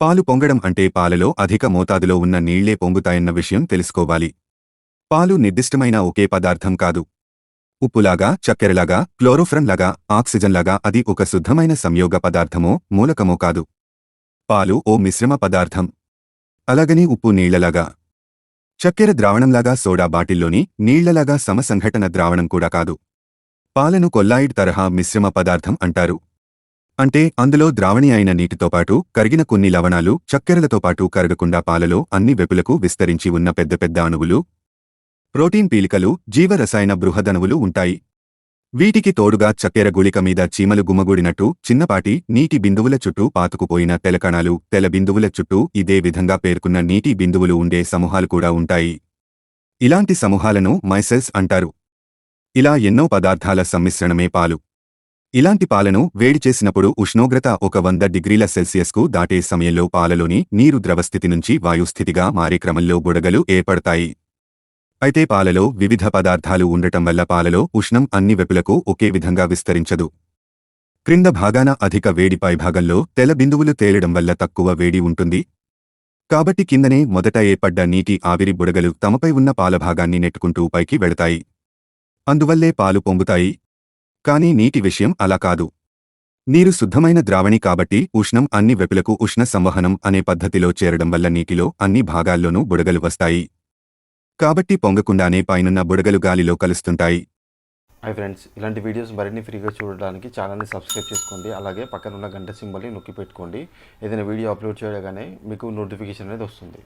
పాలు పొంగడం అంటే పాలలో అధిక మోతాదులో ఉన్న నీళ్లే పొంగుతాయన్న విషయం తెలుసుకోవాలి. పాలు నిర్దిష్టమైన ఒకే పదార్థం కాదు. ఉప్పులాగా, చక్కెరలాగా, క్లోరోఫ్రన్లాగా, ఆక్సిజన్లాగా అది ఒక శుద్ధమైన సంయోగ పదార్థమో, మూలకమో కాదు. పాలు ఓ మిశ్రమ పదార్థం. అలాగని ఉప్పు నీళ్లలాగా, చక్కెర ద్రావణంలాగా, సోడా బాటిల్లోని నీళ్లలాగా సమసంఘటన ద్రావణం కూడా కాదు. పాలను కొల్లాయిడ్ తరహా మిశ్రమ పదార్థం అంటారు. అంటే అందులో ద్రావణి అయిన నీటితోపాటు కరిగిన కొన్ని లవణాలు, చక్కెరలతోపాటు కరగకుండా పాలలో అన్ని వెపులకు విస్తరించి ఉన్న పెద్ద పెద్ద అణువులు, ప్రోటీన్ పీలికలు, జీవరసాయన బృహదణువులు ఉంటాయి. వీటికి తోడుగా చక్కెర గుళిక మీద చీమలు గుమ్మగూడినట్టు చిన్నపాటి నీటి బిందువుల చుట్టూ పాతుకుపోయిన తెలకణాలు, తెల బిందువుల చుట్టూ ఇదే విధంగా పేర్కొన్న నీటి బిందువులు ఉండే సమూహాలు కూడా ఉంటాయి. ఇలాంటి సమూహాలను మైసెల్స్ అంటారు. ఇలా ఎన్నో పదార్థాల సమ్మిశ్రణమే పాలు. ఇలాంటి పాలను వేడి చేసినప్పుడు ఉష్ణోగ్రత 100 డిగ్రీల సెల్సియస్కు దాటే సమయంలో పాలలోని నీరు ద్రవస్థితి నుంచి వాయుస్థితిగా మారే క్రమంలో బుడగలు ఏర్పడతాయి. అయితే పాలలో వివిధ పదార్థాలు ఉండటం వల్ల పాలలో ఉష్ణం అన్ని వెపులకు ఒకే విధంగా విస్తరించదు. క్రింద భాగాన అధిక వేడి పైభాగంలో తెల బిందువులు తేలడం వల్ల తక్కువ వేడి ఉంటుంది. కాబట్టి కిందనే మొదట ఏర్పడ్డ నీటి ఆవిరి బుడగలు తమపై ఉన్న పాలభాగాన్ని నెట్టుకుంటూ పైకి వెడతాయి. అందువల్లే పాలు పొంగుతాయి. కానీ నీటి విషయం అలా కాదు. నీరు శుద్ధమైన ద్రావణి కాబట్టి ఉష్ణం అన్ని వెపులకు ఉష్ణ సంవహనం అనే పద్ధతిలో చేరడం వల్ల నీటిలో అన్ని భాగాల్లోనూ బుడగలు వస్తాయి. కాబట్టి పొంగకుండానే పైనున్న బుడగలు గాలిలో కలుస్తుంటాయి. హాయ్ ఫ్రెండ్స్, ఇలాంటి వీడియోస్ మరిన్ని ఫ్రీగా చూడడానికి ఛానల్ని సబ్స్క్రైబ్ చేసుకోండి. అలాగే పక్కన ఉన్న గంట సింబల్ని నొక్కి పెట్టుకోండి. ఏదైనా వీడియో అప్లోడ్ చేయగానే మీకు నోటిఫికేషన్ అనేది వస్తుంది.